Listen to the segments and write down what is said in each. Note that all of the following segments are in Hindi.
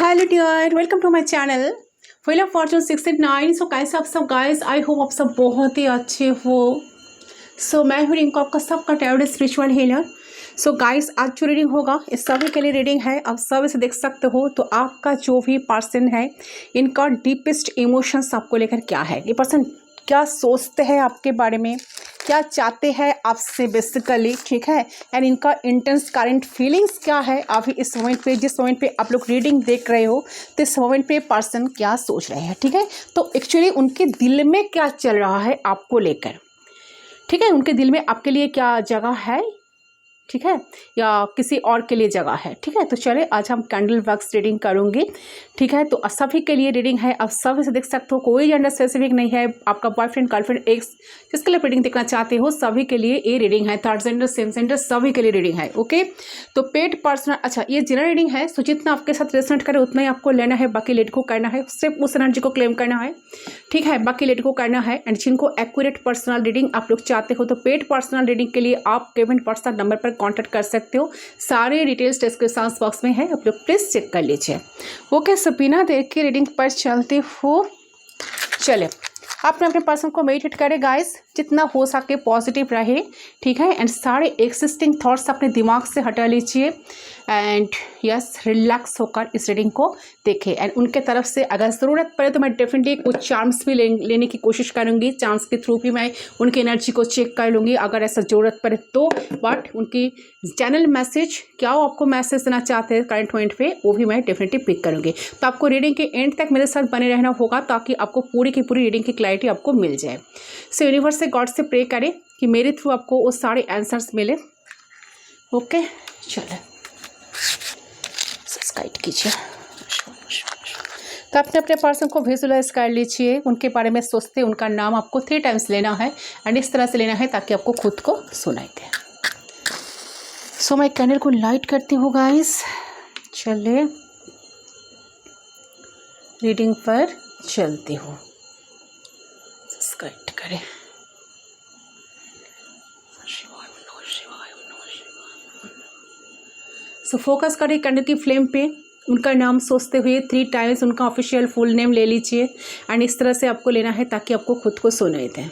Hello dear, welcome to my channel wheel of fortune 69। So कैसे आप सब गाइस, आई होप आप सब बहुत ही अच्छे हो। सो मैं हूँ रिंकू, आपका सबका tarot spiritual healer. So guys, आज जो रीडिंग होगा इस सभी के लिए रीडिंग है। आप सब इसे देख सकते हो। तो आपका जो भी पर्सन है, इनका डीपेस्ट इमोशंस आपको लेकर क्या है, ये पर्सन क्या सोचते हैं आपके बारे में, क्या चाहते हैं आपसे बेसिकली, ठीक है। एंड इनका इंटेंस करंट फीलिंग्स क्या है अभी इस मोमेंट पे, जिस मोमेंट पे आप लोग रीडिंग देख रहे हो, तो इस मोमेंट पे पर्सन क्या सोच रहे हैं, ठीक है। तो एक्चुअली उनके दिल में क्या चल रहा है आपको लेकर, ठीक है। उनके दिल में आपके लिए क्या जगह है, ठीक है, या किसी और के लिए जगह है, ठीक है। तो चले आज हम कैंडल वैक्स रीडिंग करूँगी, ठीक है। तो सभी के लिए रीडिंग है, आप सब इसे देख सकते हो, कोई जेंडर स्पेसिफिक नहीं है। आपका बॉयफ्रेंड, गर्लफ्रेंड, एक्स, जिसके लिए रीडिंग देखना चाहते हो सभी के लिए ये रीडिंग है। थर्ड जेंडर, सेम जेंडर, सभी के लिए रीडिंग है, ओके। तो पेड पर्सनल, अच्छा ये जनरल रीडिंग है। सो जितना आपके साथ रेजोनेट करे उतना ही आपको लेना है, बाकी लेट को करना है, सिर्फ उस एनर्जी को क्लेम करना है, ठीक है, बाकी लेट को करना है। एंड जिनको एक्यूरेट पर्सनल रीडिंग आप लोग चाहते हो, तो पेड पर्सनल रीडिंग के लिए आप गिवन पर्सनल नंबर पर कांटेक्ट कर सकते हो। सारे डिटेल्स डिस्क्रिप्शन बॉक्स में है, आप लोग प्लीज चेक कर लीजिए, ओके। सो बिना देर के रीडिंग पर चलते हो। चले आपने अपने पर्सन को मेडिटेट करें गाइस, जितना हो सके पॉजिटिव रहे, ठीक है। एंड सारे एक्सिस्टिंग थॉट्स अपने दिमाग से हटा लीजिए एंड यस रिलैक्स होकर इस रीडिंग को देखें। एंड उनके तरफ से अगर ज़रूरत पड़े तो मैं डेफिनेटली कुछ चार्म्स भी लेने की कोशिश करूँगी। चार्म्स के थ्रू भी मैं उनकी एनर्जी को चेक कर लूँगी अगर ऐसा ज़रूरत पड़े तो। बट उनकी चैनल मैसेज क्या वो आपको मैसेज देना चाहते हैं करंट पॉइंट पे, वो भी मैं डेफिनेटली पिक करूँगी। तो आपको रीडिंग के एंड तक मेरे साथ बने रहना होगा ताकि आपको पूरी की पूरी रीडिंग की क्लैरिटी आपको मिल जाए। सो यूनिवर्स से, गॉड से प्रे करें कि मेरे थ्रू आपको वो सारे आंसर्स मिले, ओके। चले सब्सक्राइब कीजिए। तो अपने अपने पर्सन को विजुअलाइज कर लीजिए, उनके बारे में सोचते उनका नाम आपको 3 टाइम्स लेना है एंड इस तरह से लेना है ताकि आपको खुद को सुनाई दे। सो मैं कैंडल को लाइट करती हूँ गाइस। चले रीडिंग पर चलती हूँ, सब्सक्राइब करें। सो फोकस करें कैंडल की फ्लेम पे, उनका नाम सोचते हुए 3 टाइम्स उनका ऑफिशियल फुल नेम ले लीजिए एंड इस तरह से आपको लेना है ताकि आपको खुद को सुनाई दे।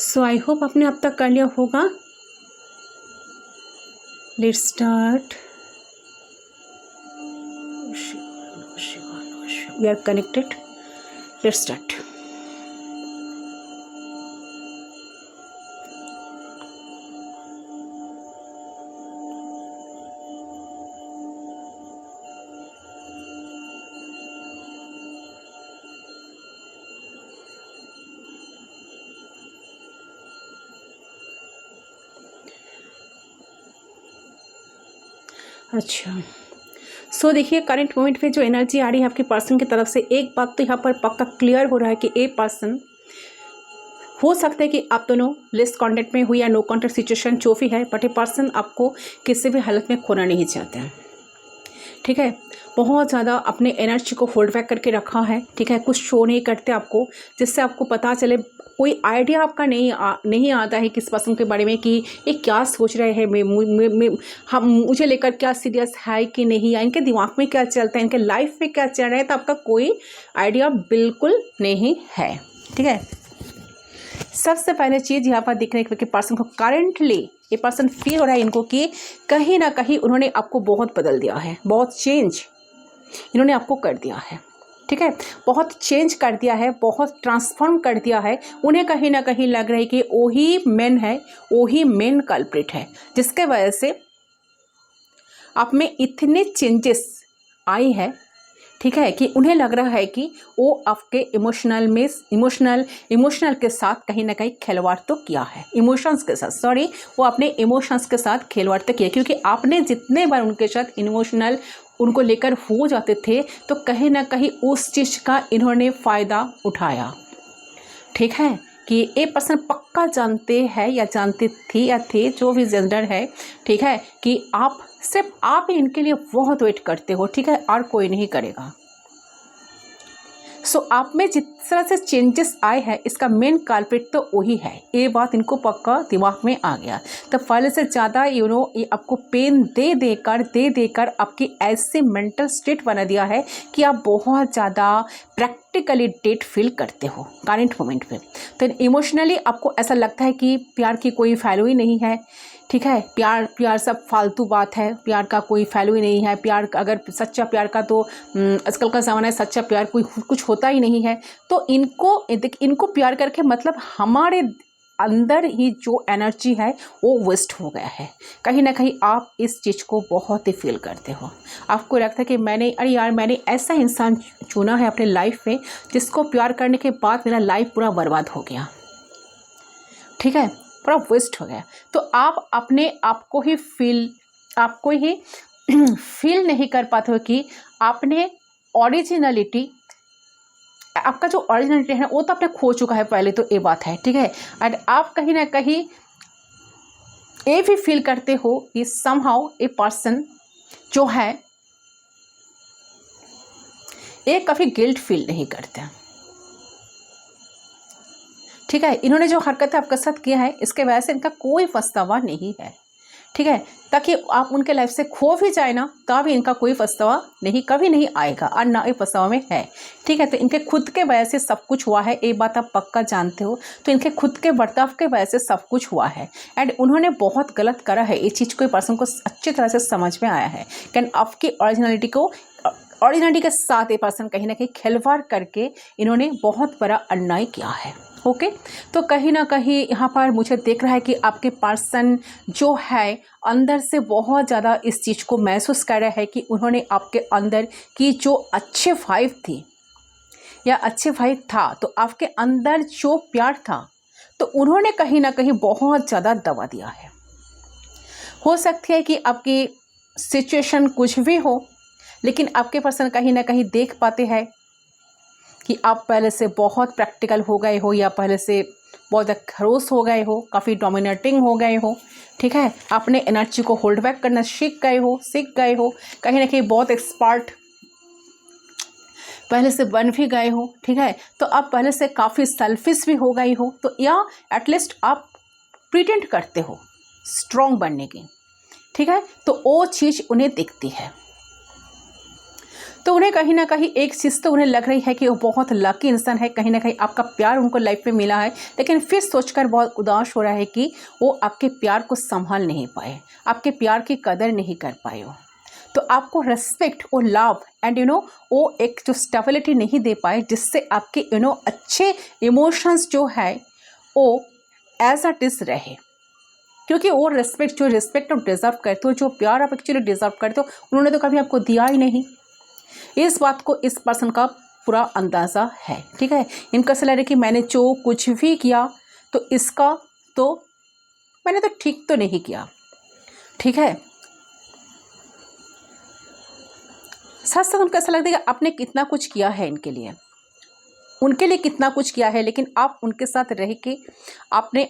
सो आई होप आपने अब तक कर लिया होगा। Let's start. We are connected. Let's start. अच्छा, सो देखिए करंट मोमेंट पे जो एनर्जी आ रही है आपके पर्सन की तरफ से, एक बात तो यहाँ पर पक्का क्लियर हो रहा है कि ए पर्सन हो सकता है कि आप दोनों लिस्ट कॉन्टेक्ट में हुई या नो कॉन्टेक्ट सिचुएशन जो भी है, बट ए पर्सन आपको किसी भी हालत में खोना नहीं चाहते हैं, ठीक है। बहुत ज़्यादा अपने एनर्जी को होल्ड बैक करके रखा है, ठीक है। कुछ शो नहीं करते आपको, जिससे आपको पता चले, कोई आइडिया आपका नहीं आता है किस पर्सन के बारे में कि ये क्या सोच रहे हैं, हम मुझे लेकर क्या सीरियस है कि नहीं, या इनके दिमाग में क्या चलता है, इनके लाइफ में क्या चल रहा है, तो आपका कोई आइडिया बिल्कुल नहीं है, ठीक है। सबसे पहले चीज़ यहाँ पर दिखने के पर्सन को करेंटली ये पर्सन फील हो रहा है इनको कि कहीं ना कहीं उन्होंने आपको बहुत बदल दिया है, बहुत चेंज इन्होंने आपको कर दिया है, ठीक है। बहुत चेंज कर दिया है, बहुत ट्रांसफॉर्म कर दिया है। उन्हें कहीं ना कहीं लग रहा है कि वही मेन है, वही मेन कल्प्रिट है, जिसके वजह से आप में इतने चेंजेस आई है, ठीक है, कि उन्हें लग रहा है कि वो आपके इमोशनल के साथ कहीं ना कहीं खिलवाड़ तो किया है, इमोशंस के साथ, सॉरी, वो अपने इमोशंस के साथ खिलवाड़ तो किया, क्योंकि आपने जितने बार उनके साथ इमोशनल उनको लेकर हो जाते थे तो कहीं ना कहीं उस चीज़ का इन्होंने फ़ायदा उठाया, ठीक है। कि ये पर्सन पक्का जानते हैं या जानती थी या थे, जो भी जेंडर है, ठीक है, कि आप सिर्फ आप ही इनके लिए बहुत वेट करते हो, ठीक है, और कोई नहीं करेगा। सो आप में जिस तरह से चेंजेस आए हैं इसका मेन कल्प्रिट तो वही है, ये बात इनको पक्का दिमाग में आ गया। तो पहले से ज़्यादा ये आपको पेन दे देकर आपकी ऐसे मेंटल स्टेट बना दिया है कि आप बहुत ज़्यादा प्रैक्टिकली डेड फील करते हो करंट मोमेंट पे। तो इमोशनली आपको ऐसा लगता है कि प्यार की कोई वैल्यू ही नहीं है, ठीक है, प्यार सब फालतू बात है, प्यार का कोई वैल्यू ही नहीं है। प्यार अगर सच्चा प्यार का तो आजकल का ज़माना है, सच्चा प्यार कोई कुछ होता ही नहीं है। तो इनको प्यार करके मतलब हमारे अंदर ही जो एनर्जी है वो वेस्ट हो गया है। कहीं ना कहीं आप इस चीज़ को बहुत ही फील करते हो। आपको लगता है कि मैंने ऐसा इंसान चुना है अपने लाइफ में जिसको प्यार करने के बाद मेरा लाइफ पूरा बर्बाद हो गया, ठीक है, पूरा वेस्ट हो गया। तो आप अपने आप को ही फील नहीं कर पाते हो कि आपने ओरिजिनलिटी, आपका जो ओरिजिनलिटी है वो तो आपने खो चुका है पहले, तो ये बात है, ठीक है। एंड आप कहीं ना कहीं ये भी फील करते हो कि समहाउ ए पर्सन जो है ये कभी गिल्ट फील नहीं करते, ठीक है। इन्होंने जो हरकतें आपके साथ किया है इसके वजह से इनका कोई पछतावा नहीं है, ठीक है। ताकि आप उनके लाइफ से खो भी जाए ना तभी इनका कोई पछतावा नहीं, कभी नहीं आएगा और ना ये पछतावा में है, ठीक है। तो इनके खुद के वजह से सब कुछ हुआ है, ये बात आप पक्का जानते हो। तो इनके खुद के बर्ताव के वजह से सब कुछ हुआ है एंड उन्होंने बहुत गलत करा है। ये चीज़ कोई पर्सन को अच्छी तरह से समझ में आया है कि आपकी ओरिजिनलिटी के साथ ये पर्सन कहीं ना कहीं खिलवाड़ करके इन्होंने बहुत बड़ा अन्याय किया है, ओके। तो कहीं ना कहीं यहाँ पर मुझे दिख रहा है कि आपके पर्सन जो है अंदर से बहुत ज़्यादा इस चीज़ को महसूस कर रहा है कि उन्होंने आपके अंदर की जो अच्छे वाइब थी या अच्छे वाइब था, तो आपके अंदर जो प्यार था तो उन्होंने कहीं ना कहीं बहुत ज़्यादा दबा दिया है। हो सकती है कि आपकी सिचुएशन कुछ भी हो, लेकिन आपके पर्सन कहीं ना कहीं देख पाते हैं कि आप पहले से बहुत प्रैक्टिकल हो गए हो या पहले से बहुत खरोश हो गए हो, काफ़ी डोमिनेटिंग हो गए हो, ठीक है। अपने एनर्जी को होल्ड बैक करना सीख गए हो, कहीं ना कहीं बहुत एक्सपर्ट पहले से बन भी गए हो, ठीक है। तो आप पहले से काफ़ी सेल्फिश भी हो गई हो, तो या एटलीस्ट आप प्रिटेंड करते हो स्ट्रॉन्ग बनने की, ठीक है। तो वो चीज़ उन्हें दिखती है। तो उन्हें कहीं ना कहीं एक चीज़ तो उन्हें लग रही है कि वो बहुत लकी इंसान है, कहीं ना कहीं आपका प्यार उनको लाइफ में मिला है, लेकिन फिर सोचकर बहुत उदास हो रहा है कि वो आपके प्यार को संभाल नहीं पाए, आपके प्यार की कदर नहीं कर पाए हो। तो आपको रेस्पेक्ट और लव एंड वो एक जो स्टेबिलिटी नहीं दे पाए जिससे आपके अच्छे इमोशंस जो है वो एज इट इज़ रहे। क्योंकि वो रिस्पेक्ट आप डिज़र्व करते हो, जो प्यार आप एक्चुअली डिज़र्व करते हो, उन्होंने तो कभी आपको दिया ही नहीं। इस बात को इस पर्सन का पूरा अंदाज़ा है, ठीक है। इनका ऐसा लग रहा है कि मैंने जो कुछ भी किया तो इसका तो मैंने तो ठीक तो नहीं किया, ठीक है। साथ साथ उनको ऐसा लगता है कि आपने कितना कुछ किया है उनके लिए कितना कुछ किया है, लेकिन आप उनके साथ रह के आपने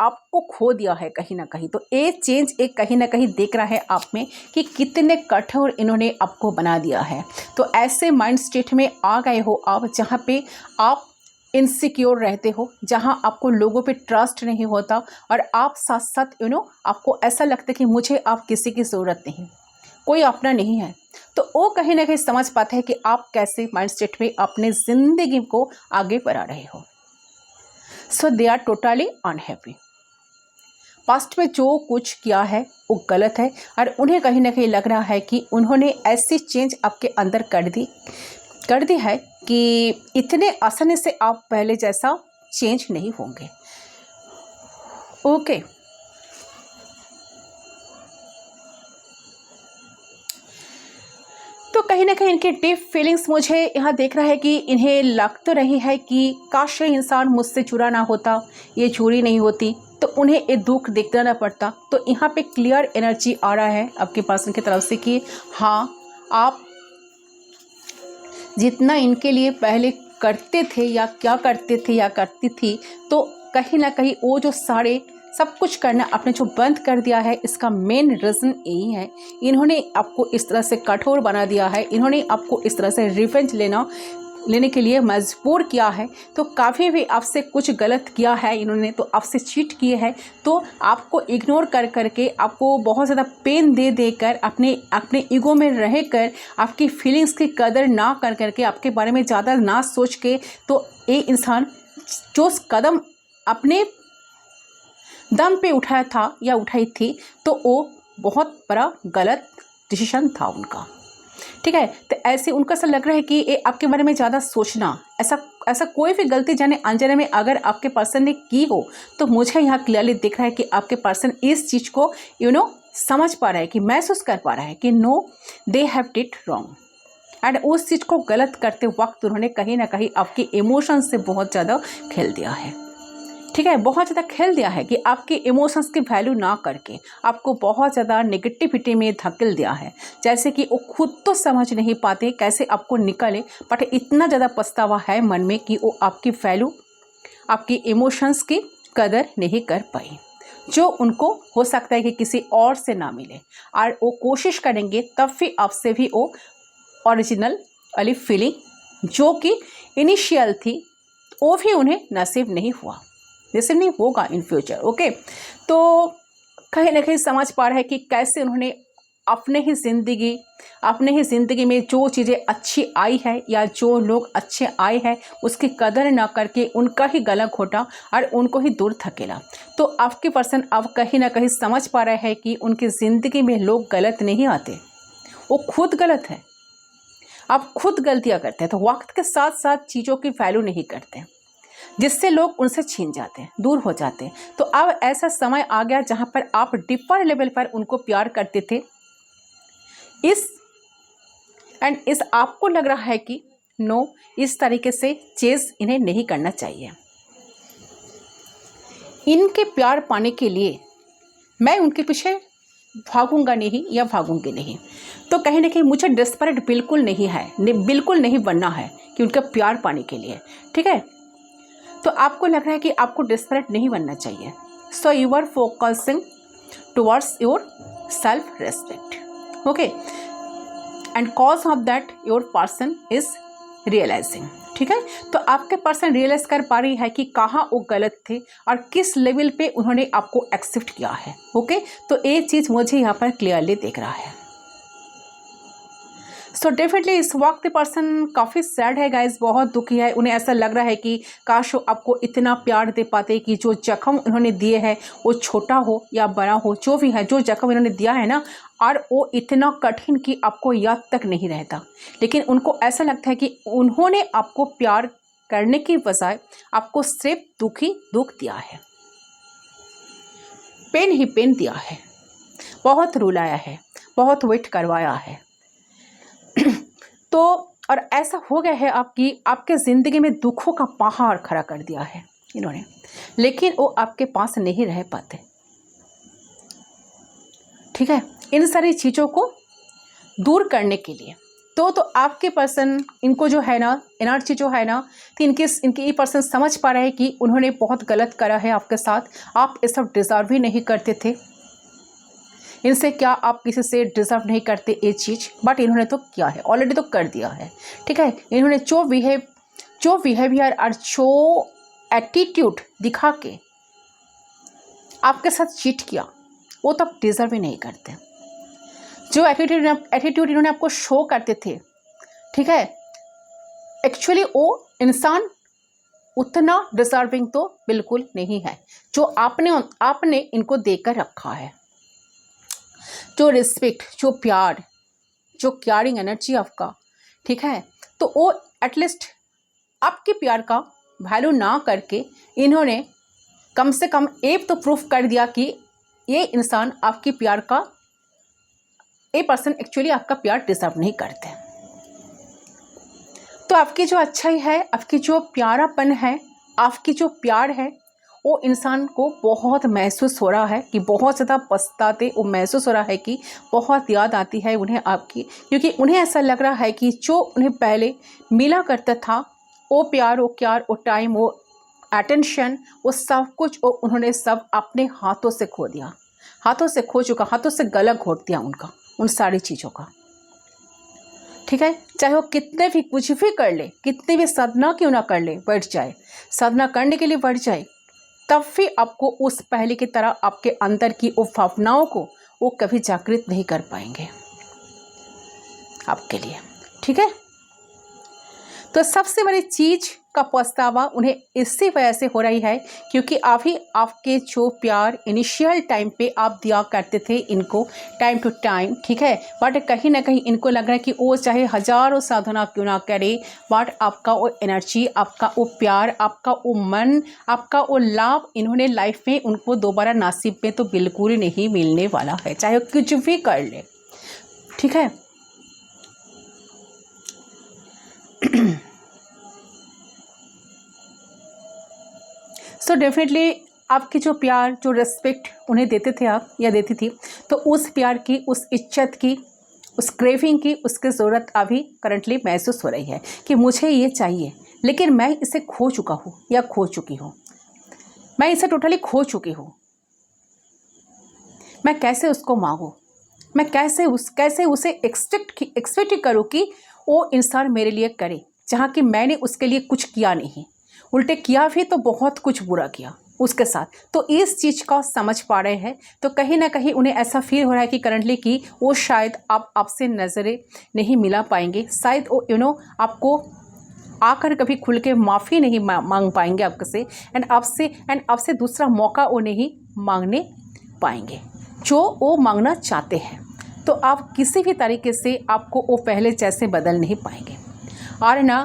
आपको खो दिया है कहीं ना कहीं। तो ये चेंज एक कहीं ना कहीं देख रहा है आप में कि कितने कठोर इन्होंने आपको बना दिया है। तो ऐसे माइंड स्टेट में आ गए हो आप जहाँ पे आप इनसिक्योर रहते हो, जहाँ आपको लोगों पे ट्रस्ट नहीं होता और आप साथ साथ आपको ऐसा लगता है कि मुझे आप किसी की ज़रूरत नहीं, कोई अपना नहीं है। तो वो कहीं ना कहीं समझ पाते हैं कि आप कैसे माइंड स्टेट में अपने ज़िंदगी को आगे बढ़ा रहे हो। So they are totally unhappy. Past में जो कुछ किया है वो गलत है और उन्हें कहीं ना कहीं लग रहा है कि उन्होंने ऐसी चेंज आपके अंदर कर दी है कि इतने आसानी से आप पहले जैसा चेंज नहीं होंगे, ओके। तो कहीं ना कहीं इनके डीप फीलिंग्स मुझे यहाँ देख रहा है कि इन्हें लग तो रही है कि काश ये इंसान मुझसे जुड़ा ना होता, ये जुड़ी नहीं होती तो उन्हें ये दुख देखना ना पड़ता। तो यहाँ पे क्लियर एनर्जी आ रहा है आपके पर्सन की तरफ से कि हाँ, आप जितना इनके लिए पहले करते थे या क्या करते थे या करती थी, तो कहीं ना कहीं वो जो सारे सब कुछ करना आपने जो बंद कर दिया है, इसका मेन रीज़न यही है। इन्होंने आपको इस तरह से कठोर बना दिया है, इन्होंने आपको इस तरह से रिवेंज लेना लेने के लिए मजबूर किया है, तो काफ़ी भी आपसे कुछ गलत किया है इन्होंने, तो आपसे चीट किए हैं, तो आपको इग्नोर कर करके, आपको बहुत ज़्यादा पेन दे देकर, अपने ईगो में रह कर, आपकी फीलिंग्स की कदर ना कर करके, आपके बारे में ज़्यादा ना सोच के, तो ये इंसान जो कदम अपने दम पे उठाया था या उठाई थी, तो वो बहुत बड़ा गलत डिसीजन था उनका। ठीक है, तो ऐसे उनका ऐसा लग रहा है कि ये आपके बारे में ज़्यादा सोचना, ऐसा कोई भी गलती जाने अनजाने में अगर आपके पर्सन ने की हो, तो मुझे यहाँ क्लियरली दिख रहा है कि आपके पर्सन इस चीज़ को समझ पा रहा है, कि महसूस कर पा रहा है कि no they have did wrong, and उस चीज़ को गलत करते वक्त उन्होंने कहीं ना कहीं आपके इमोशंस से बहुत ज़्यादा खेल दिया है। ठीक है, बहुत ज़्यादा खेल दिया है कि आपके इमोशंस की वैल्यू ना करके आपको बहुत ज़्यादा नेगेटिविटी में धकेल दिया है, जैसे कि वो खुद तो समझ नहीं पाते कैसे आपको निकले, बट इतना ज़्यादा पछतावा है मन में कि वो आपकी वैल्यू, आपकी इमोशंस की कदर नहीं कर पाई, जो उनको हो सकता है कि किसी और से ना मिले, और वो कोशिश करेंगे तब भी आपसे भी वो ओरिजिनल वाली फीलिंग जो कि इनिशियल थी, वो भी उन्हें नसीब नहीं हुआ, नसीब नहीं होगा इन फ्यूचर। ओके, तो कहीं ना कहीं समझ पा रहे हैं कि कैसे उन्होंने अपने ही ज़िंदगी में जो चीज़ें अच्छी आई है या जो लोग अच्छे आए हैं उसकी कदर ना करके उनका ही गला घोटा और उनको ही दूर धकेला। तो आपके पर्सन अब कहीं ना कहीं समझ पा रहे हैं कि उनकी ज़िंदगी में लोग गलत नहीं आते, वो खुद गलत है। आप खुद गलतियाँ करते हैं, तो वक्त के साथ साथ चीज़ों की वैल्यू नहीं करते, जिससे लोग उनसे छीन जाते हैं, दूर हो जाते हैं। तो अब ऐसा समय आ गया जहाँ पर आप डीपर लेवल पर उनको प्यार करते थे, इस आपको लग रहा है कि नो, इस तरीके से चेज इन्हें नहीं करना चाहिए। इनके प्यार पाने के लिए मैं उनके पीछे भागूंगा नहीं या भागूंगी नहीं, तो कहीं ना कहीं मुझे डेस्परेट बिल्कुल नहीं है, बिल्कुल नहीं बनना है कि उनका प्यार पाने के लिए। ठीक है, तो आपको लग रहा है कि आपको डेस्परेट नहीं बनना चाहिए, so you are focusing towards your self respect. Okay, and cause of that your person is realizing. ठीक है, तो आपके पर्सन रियलाइज कर पा रही है कि कहाँ वो गलत थे और किस लेवल पे उन्होंने आपको एक्सेप्ट किया है। ओके, तो ये चीज़ मुझे यहाँ पर क्लियरली दिख रहा है। सो डेफिनेटली इस वक्त पर्सन काफ़ी सैड है गाइज, बहुत दुखी है। उन्हें ऐसा लग रहा है कि काश वो आपको इतना प्यार दे पाते कि जो जख्म उन्होंने दिए हैं वो छोटा हो या बड़ा हो, जो भी है, जो जख्म इन्होंने दिया है ना, और वो इतना कठिन कि आपको याद तक नहीं रहता। लेकिन उनको ऐसा लगता है कि उन्होंने आपको प्यार करने की बजाय आपको सिर्फ दुख दिया है, पेन ही पेन दिया है, बहुत रुलाया है, बहुत वेट करवाया है। तो और ऐसा हो गया है आपके ज़िंदगी में दुखों का पहाड़ खड़ा कर दिया है इन्होंने, लेकिन वो आपके पास नहीं रह पाते। ठीक है, इन सारी चीज़ों को दूर करने के लिए तो आपके पर्सन, इनको जो है ना, एनर्जी जो है ना, तो इनके ये पर्सन समझ पा रहे हैं कि उन्होंने बहुत गलत करा है आपके साथ, आप ये सब डिज़र्व ही नहीं करते थे। इनसे क्या आप किसी से डिज़र्व नहीं करते ये चीज़, बट इन्होंने तो किया है, ऑलरेडी तो कर दिया है। ठीक है, इन्होंने जो बिहेवियर और जो एटीट्यूड दिखा के आपके साथ चीट किया, वो तो आप डिज़र्व ही नहीं करते। जो एटीट्यूड इन्होंने आपको शो करते थे, ठीक है, एक्चुअली वो इंसान उतना डिज़र्विंग तो बिल्कुल नहीं है जो आपने इनको देकर रखा है। जो रिस्पेक्ट, जो प्यार, जो केयरिंग एनर्जी आपका, ठीक है, तो वो एटलीस्ट आपके प्यार का वैल्यू ना करके इन्होंने कम से कम एक तो प्रूफ कर दिया कि ये इंसान आपकी प्यार का, ये पर्सन एक्चुअली आपका प्यार डिजर्व नहीं करते। तो आपकी जो अच्छाई है, आपकी जो प्यारापन है, आपकी जो प्यार है, वो इंसान को बहुत महसूस हो रहा है कि बहुत ज़्यादा पछताते, वो महसूस हो रहा है कि बहुत याद आती है उन्हें आपकी, क्योंकि उन्हें ऐसा लग रहा है कि जो उन्हें पहले मिला करता था, वो प्यार, वो टाइम, वो अटेंशन, वो सब कुछ उन्होंने सब अपने हाथों से खो दिया, हाथों से खो चुका, हाथों से गला घोट दिया उनका, उन सारी चीज़ों का। ठीक है, चाहे वो कितने भी कुछ भी कर ले, कितनी भी साधना क्यों ना कर ले, बैठ जाए, साधना करने के लिए बैठ जाए, तब भी आपको उस पहले की तरह आपके अंदर की वो भावनाओं को वो कभी जागृत नहीं कर पाएंगे आपके लिए। ठीक है, तो सबसे बड़ी चीज का पछतावा उन्हें इसी वजह से हो रही है क्योंकि अभी आपके जो प्यार इनिशियल टाइम पे आप दिया करते थे इनको टाइम टू टाइम, ठीक है, बट कहीं ना कहीं इनको लग रहा है कि वो चाहे हजारों साधना क्यों ना करे, बट आपका वो एनर्जी, आपका वो प्यार, आपका वो मन, आपका वो लाभ इन्होंने लाइफ में उनको दोबारा नसीब में तो बिल्कुल नहीं मिलने वाला है, चाहे वो कुछ भी कर ले। ठीक है, सो डेफिनेटली आपकी जो प्यार, जो रिस्पेक्ट उन्हें देते थे आप या देती थी, तो उस प्यार की, उस इज्जत की, उस क्रेविंग की, उसकी ज़रूरत अभी करंटली महसूस हो रही है कि मुझे ये चाहिए, लेकिन मैं इसे खो चुका हूँ या खो चुकी हूँ, मैं इसे टोटली खो चुकी हूँ। मैं कैसे उसको मांगूँ, मैं कैसे उसे एक्सपेक्ट करूँ कि वो इंसान मेरे लिए करे, जहाँ कि मैंने उसके लिए कुछ किया नहीं, उल्टे किया भी तो बहुत कुछ बुरा किया उसके साथ। तो इस चीज़ का समझ पा रहे हैं, तो कहीं ना कहीं उन्हें ऐसा फील हो रहा है कि करंटली कि वो शायद आपसे नज़रें नहीं मिला पाएंगे, शायद वो आपको आकर कभी खुल के माफ़ी नहीं मांग पाएंगे आपसे, एंड आपसे दूसरा मौका वो नहीं मांगने पाएंगे जो वो मांगना चाहते हैं। तो आप किसी भी तरीके से आपको वो पहले जैसे बदल नहीं पाएंगे और ना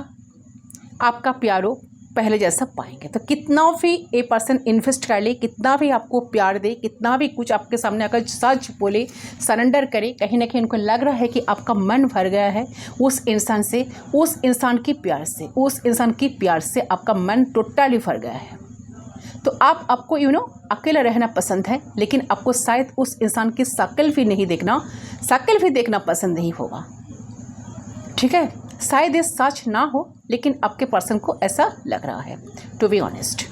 आपका प्यारो पहले जैसा पाएंगे। तो कितना भी ए पर्सन इन्वेस्ट कर ले, कितना भी आपको प्यार दे, कितना भी कुछ आपके सामने आकर सच बोले, सरेंडर करे, कहीं ना कहीं उनको लग रहा है कि आपका मन भर गया है उस इंसान से, उस इंसान की प्यार से आपका मन टोटली भर गया है। तो आपको अकेला रहना पसंद है, लेकिन आपको शायद उस इंसान की शक्ल भी देखना पसंद नहीं होगा। ठीक है, शायद ये सच ना हो, लेकिन आपके पर्सन को ऐसा लग रहा है, टू बी ऑनेस्ट।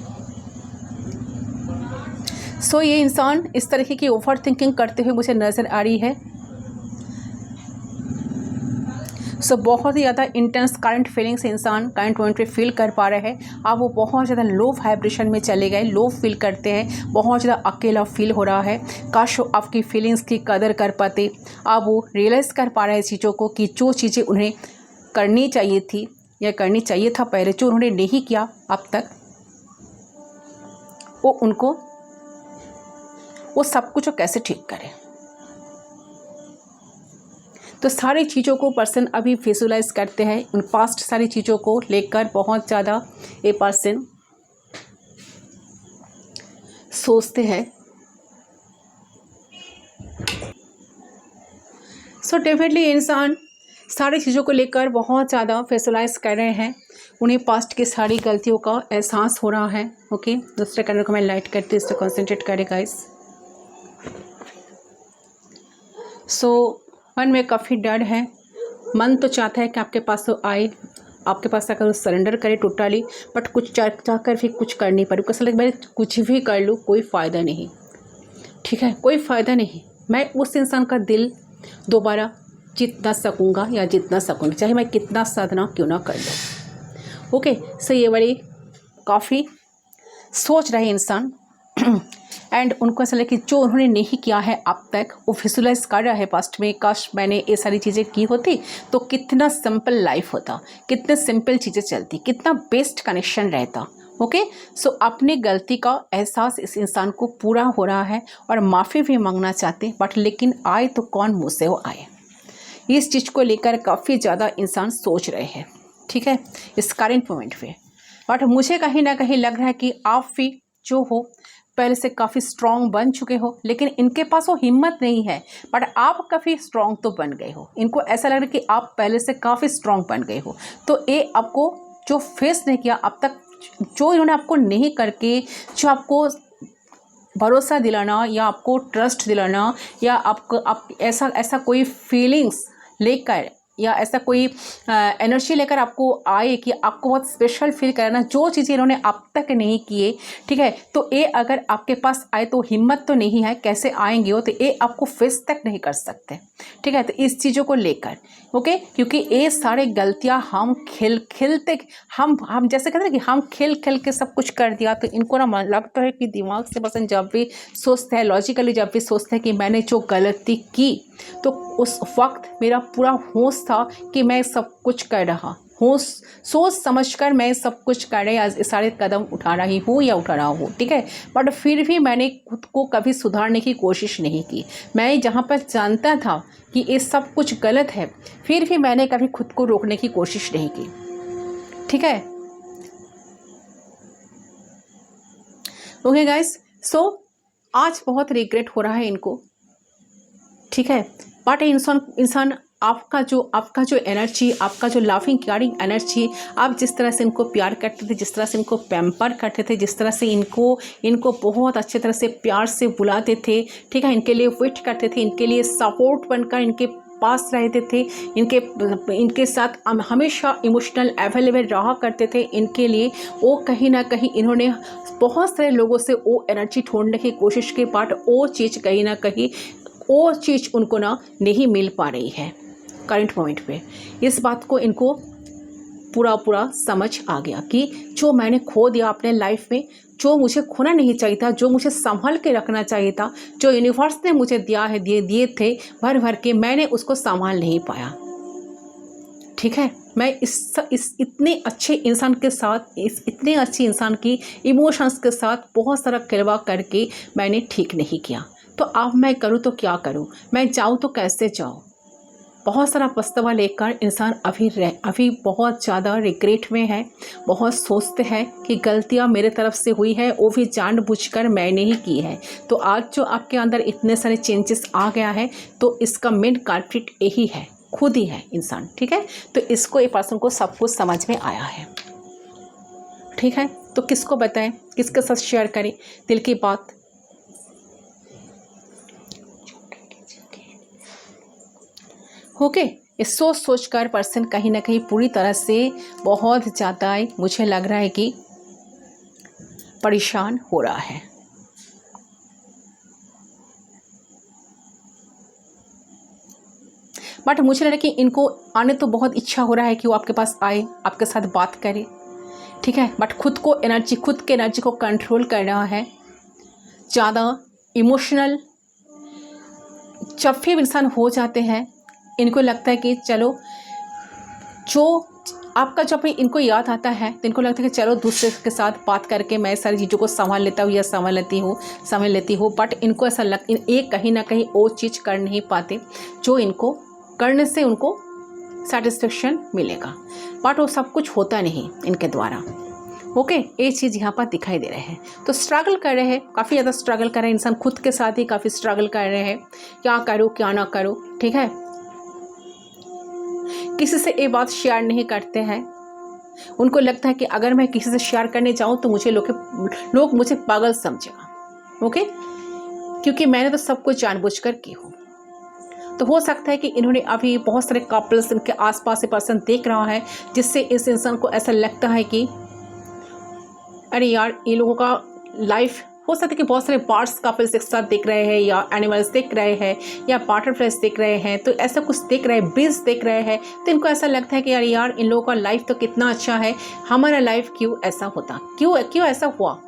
सो ये इंसान इस तरीके की ओवर थिंकिंग करते हुए मुझे नज़र आ रही है। सो बहुत ही ज़्यादा इंटेंस करंट फीलिंग्स इंसान करंट मोमेंट पे फील कर पा रहे हैं। अब वो बहुत ज़्यादा लो वाइब्रेशन में चले गए, लो फील करते हैं, बहुत ज़्यादा अकेला फील हो रहा है। काश वो आपकी फीलिंग्स की कदर कर पाते। अब वो रियलाइज़ कर पा रहे हैं चीज़ों को कि जो चीज़ें उन्हें करनी चाहिए थी या करनी चाहिए था पहले, जो उन्होंने नहीं किया अब तक, वो सब कुछ कैसे ठीक करें। तो सारी चीज़ों को पर्सन अभी विजुलाइज करते हैं, उन पास्ट सारी चीज़ों को लेकर बहुत ज़्यादा ये पर्सन सोचते हैं। सो डेफिनेटली इंसान सारी चीज़ों को लेकर बहुत ज़्यादा विजुलाइज कर रहे हैं, उन्हें पास्ट की सारी गलतियों का एहसास हो रहा है। ओके, दूसरे कलर को मैं लाइट करती हूँ, इससे कॉन्सेंट्रेट करें गाइस। सो मन में काफ़ी डर है, मन तो चाहता है कि आपके पास तो आए, आपके पास आकर सरेंडर करे टोटली, बट कुछ चाहकर भी कुछ कर नहीं पा रही। कैसा लगे मैं कुछ भी कर लूँ कोई फ़ायदा नहीं। ठीक है, कोई फ़ायदा नहीं, मैं उस इंसान का दिल दोबारा जीत ना सकूँगा या जीत ना सकूँगी, चाहे मैं कितना साधना क्यों ना कर लूँ। ओके, सो ये बड़ी काफ़ी सोच रहे इंसान एंड उनको ऐसा लगे कि जो उन्होंने नहीं किया है अब तक, वो विजुलाइज कर रहा है पास्ट में, काश मैंने ये सारी चीज़ें की होती तो कितना सिंपल लाइफ होता, कितने सिंपल चीज़ें चलती, कितना बेस्ट कनेक्शन रहता। ओके, सो अपनी गलती का एहसास इस इंसान को पूरा हो रहा है और माफ़ी भी मांगना चाहते, बट लेकिन आए तो कौन मुँह से वो आए, इस चीज़ को लेकर काफ़ी ज़्यादा इंसान सोच रहे हैं। ठीक है, इस करेंट मोमेंट पे, बट मुझे कहीं ना कहीं लग रहा है कि आप भी जो हो पहले से काफ़ी स्ट्रॉन्ग बन चुके हो, लेकिन इनके पास वो हिम्मत नहीं है, बट आप काफ़ी स्ट्रॉन्ग तो बन गए हो। इनको ऐसा लग रहा है कि आप पहले से काफ़ी स्ट्रॉन्ग बन गए हो। तो ये आपको जो फेस नहीं किया अब तक, जो इन्होंने आपको नहीं करके, जो आपको भरोसा दिलाना या आपको ट्रस्ट दिलाना या आप ऐसा कोई फीलिंग्स लेकर या ऐसा कोई एनर्जी लेकर आपको आए कि आपको बहुत स्पेशल फील कराना, जो चीज़ें इन्होंने अब तक नहीं किए, ठीक है, तो ये अगर आपके पास आए तो हिम्मत तो नहीं है, कैसे आएंगे वो, तो ये आपको फेस तक नहीं कर सकते, ठीक है। तो इस चीज़ों को लेकर ओके, क्योंकि ये सारे गलतियां हम खेलते हम जैसे कहते हैं कि हम खेल के सब कुछ कर दिया, तो इनको ना लगता है कि दिमाग से बस जब भी सोचते हैं, लॉजिकली जब भी सोचते हैं कि मैंने जो गलती की, तो उस वक्त मेरा पूरा होश था कि मैं सब कुछ कर रहा, होश सोच समझकर मैं सब कुछ कर रही, आज सारे कदम उठा रही हूँ या उठा रहा हूँ, ठीक है। बट फिर भी मैंने खुद को कभी सुधारने की कोशिश नहीं की। मैं जहाँ पर जानता था कि ये सब कुछ गलत है, फिर भी मैंने कभी खुद को रोकने की कोशिश नहीं की, ठीक है। ओके गाइस, सो आज बहुत रिग्रेट हो रहा है इनको, ठीक है। बट इंसान आपका जो एनर्जी, आपका जो लाफिंग केयरिंग एनर्जी, आप जिस तरह से इनको प्यार करते थे, जिस तरह से इनको पैम्पर करते थे, जिस तरह से इनको बहुत अच्छे तरह से प्यार से बुलाते थे, ठीक है, इनके लिए वेट करते थे, इनके लिए सपोर्ट बनकर इनके पास रहते थे, इनके साथ हमेशा इमोशनल अवेलेबल रहा करते थे इनके लिए, वो कहीं ना कहीं इन्होंने बहुत सारे लोगों से वो एनर्जी ढूंढने की कोशिश की, बट वो चीज़ कहीं ना कहीं वो चीज़ उनको ना नहीं मिल पा रही है करंट मोमेंट पे। इस बात को इनको पूरा समझ आ गया कि जो मैंने खो दिया अपने लाइफ में, जो मुझे खोना नहीं चाहिए था, जो मुझे संभल के रखना चाहिए था, जो यूनिवर्स ने मुझे दिए थे भर के, मैंने उसको संभाल नहीं पाया, ठीक है। मैं इस इतने अच्छे इंसान के साथ, इस इतने अच्छे इंसान की इमोशंस के साथ बहुत सारा खिलवाड़ करके मैंने ठीक नहीं किया। तो अब मैं करूँ तो क्या करूँ, मैं जाऊँ तो कैसे जाऊँ। बहुत सारा पछतावा लेकर इंसान अभी बहुत ज़्यादा रिग्रेट में है, बहुत सोचते हैं कि गलतियाँ मेरे तरफ से हुई है, वो भी जानबूझकर मैंने ही की है। तो आज जो आपके अंदर इतने सारे चेंजेस आ गया है, तो इसका मेन कल्प्रिट यही है, खुद ही है इंसान, ठीक है। तो इसको, ये पर्सन को सब कुछ समझ में आया है, ठीक है। तो किसको बताएं, किसके साथ शेयर करें दिल की बात। ओके, ये सोच कर पर्सन कहीं ना कहीं पूरी तरह से बहुत ज़्यादा, मुझे लग रहा है कि परेशान हो रहा है। बट मुझे लग रहा है कि इनको आने तो बहुत इच्छा हो रहा है कि वो आपके पास आए, आपके साथ बात करे, ठीक है। बट खुद के एनर्जी को कंट्रोल कर रहा है। ज़्यादा इमोशनल जब भी इंसान हो जाते हैं, इनको लगता है कि चलो, जो आपका जब भी इनको याद आता है, तो इनको लगता है कि चलो दूसरे के साथ बात करके मैं सारी चीज़ों को संभाल लेता हूँ या संभाल लेती हूँ। बट इनको ऐसा एक कहीं ना कहीं वो चीज़ कर नहीं पाते जो इनको करने से उनको सेटिस्फेक्शन मिलेगा। बट वो सब कुछ होता नहीं इनके द्वारा। ओके, ये चीज़ यहाँ पर दिखाई दे रहे हैं। तो स्ट्रगल कर रहे हैं, काफ़ी ज़्यादा स्ट्रगल कर रहे हैं इंसान, खुद के साथ ही काफ़ी स्ट्रगल कर रहे हैं, क्या करूँ क्या ना करूँ, ठीक है। किसी से ये बात शेयर नहीं करते हैं। उनको लगता है कि अगर मैं किसी से शेयर करने जाऊँ तो मुझे लोग मुझे पागल समझेगा, ओके, क्योंकि मैंने तो सब कुछ जानबूझकर की हूँ। तो हो सकता है कि इन्होंने अभी बहुत सारे कपल्स इनके आसपास से पर्सन देख रहा है, जिससे इस इंसान को ऐसा लगता है कि अरे यार, ये लोगों का लाइफ, हो सकता है कि बहुत सारे बर्ड्स कपल्स एक साथ देख रहे हैं, या एनिमल्स देख रहे हैं, या बटरफ्लाइज देख रहे हैं, तो ऐसा कुछ देख रहे हैं, बीज देख रहे हैं, तो इनको ऐसा लगता है कि यार इन लोगों का लाइफ तो कितना अच्छा है, हमारा लाइफ क्यों ऐसा होता, क्यों ऐसा हुआ,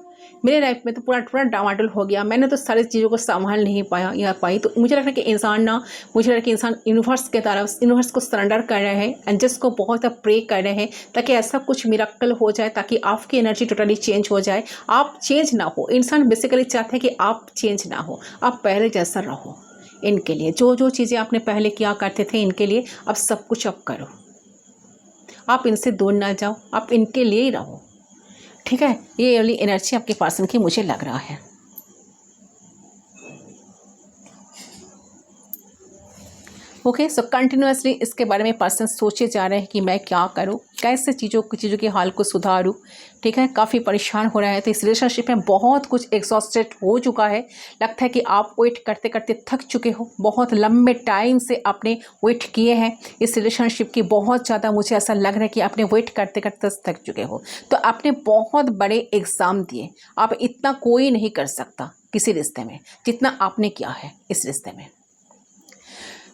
मेरे लाइफ में तो पूरा डामाडोल हो गया, मैंने तो सारी चीज़ों को संभाल नहीं पाई। तो मुझे लगता है कि इंसान यूनिवर्स को सरेंडर कर रहे हैं, एंजल्स को बहुत प्रे कर रहे हैं ताकि ऐसा कुछ मिरेकल हो जाए, ताकि आपकी एनर्जी टोटली चेंज हो जाए, आप चेंज ना हो। इंसान बेसिकली चाहते हैं कि आप चेंज ना हो, आप पहले जैसा रहो। इनके लिए जो चीज़ें आपने पहले किया करते थे, इनके लिए अब सब कुछ अब करो, आप इनसे दूर ना जाओ, आप इनके लिए ही रहो, ठीक है। ये वाली एनर्जी आपके पर्सन की मुझे लग रहा है। ओके, सो कंटिन्यूसली इसके बारे में पर्सन सोचे जा रहे हैं कि मैं क्या करूं, कैसे चीज़ों के हाल को सुधारूं। ठीक है, काफ़ी परेशान हो रहा है। तो इस रिलेशनशिप में बहुत कुछ एग्जॉस्टेड हो चुका है। लगता है कि आप वेट करते करते थक चुके हो, बहुत लंबे टाइम से आपने वेट किए हैं इस रिलेशनशिप की। बहुत ज़्यादा मुझे ऐसा लग रहा है कि आपने वेट करते करते थक चुके हो। तो आपने बहुत बड़े एग्ज़ाम दिए। आप इतना कोई नहीं कर सकता किसी रिश्ते में जितना आपने किया है इस रिश्ते में।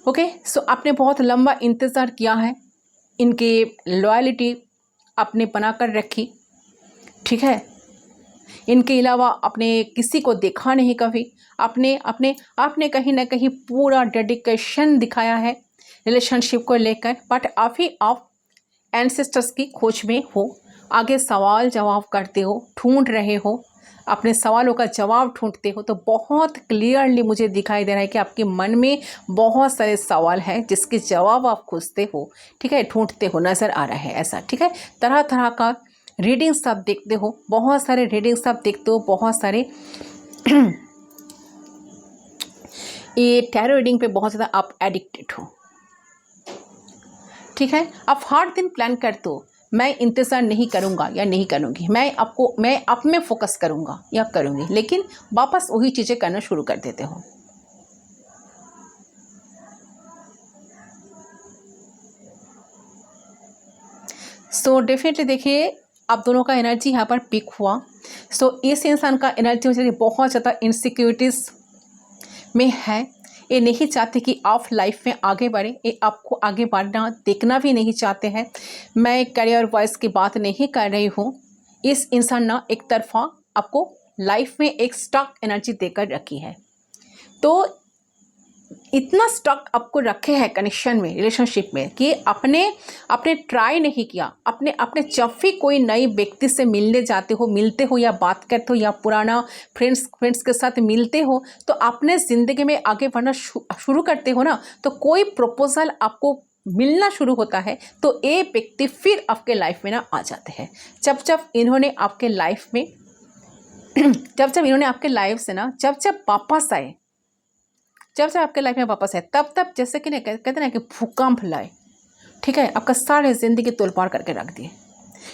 ओके, सो आपने बहुत लंबा इंतज़ार किया है, इनके लॉयल्टी आपने बना कर रखी। ठीक है, इनके अलावा आपने किसी को देखा नहीं कभी। आपने कहीं ना कहीं पूरा डेडिकेशन दिखाया है रिलेशनशिप को लेकर। बट आप एंसेस्टर्स की खोज में हो, आगे सवाल जवाब करते हो, ढूंढ रहे हो, अपने सवालों का जवाब ढूंढते हो। तो बहुत क्लियरली मुझे दिखाई दे रहा है कि आपके मन में बहुत सारे सवाल हैं जिसके जवाब आप खोजते हो। ठीक है, ढूंढते हो, नज़र आ रहा है ऐसा। ठीक है, तरह तरह का रीडिंग्स आप देखते हो, बहुत सारे रीडिंग्स आप देखते हो, बहुत सारे ये टैरो रीडिंग पे बहुत ज़्यादा आप एडिक्टेड हो। ठीक है, आप हर दिन प्लान करते हो, मैं इंतज़ार नहीं करूँगा या नहीं करूँगी, मैं आप में फोकस करूँगा या करूँगी, लेकिन वापस वही चीज़ें करना शुरू कर देते हो। सो डेफिनेटली देखिए, आप दोनों का एनर्जी यहाँ पर पिक हुआ। सो इस इंसान का एनर्जी मुझे बहुत ज़्यादा इनसिक्योरिटीज़ में है। ये नहीं चाहते कि आप लाइफ में आगे बढ़े, ये आपको आगे बढ़ना देखना भी नहीं चाहते हैं। मैं करियर वाइज की बात नहीं कर रही हूँ। इस इंसान ने एक तरफा आपको लाइफ में एक स्टॉक एनर्जी देकर रखी है। तो इतना स्टॉक आपको रखे हैं कनेक्शन में, रिलेशनशिप में, कि आपने ट्राई नहीं किया। अपने जब भी कोई नई व्यक्ति से मिलते हो या बात करते हो या पुराना फ्रेंड्स के साथ मिलते हो, तो अपने ज़िंदगी में आगे बढ़ना शुरू करते हो ना, तो कोई प्रपोजल आपको मिलना शुरू होता है, तो ये व्यक्ति फिर आपके लाइफ में ना आ जाते हैं। जब इन्होंने आपके लाइफ में इन्होंने आपके लाइफ से ना जब वापस आए, जब आपके लाइफ में वापस है, तब जैसे कि कहते हैं ना कि भूकंप लाए। ठीक है, आपका सारे ज़िंदगी तोड़पाड़ करके रख दिए।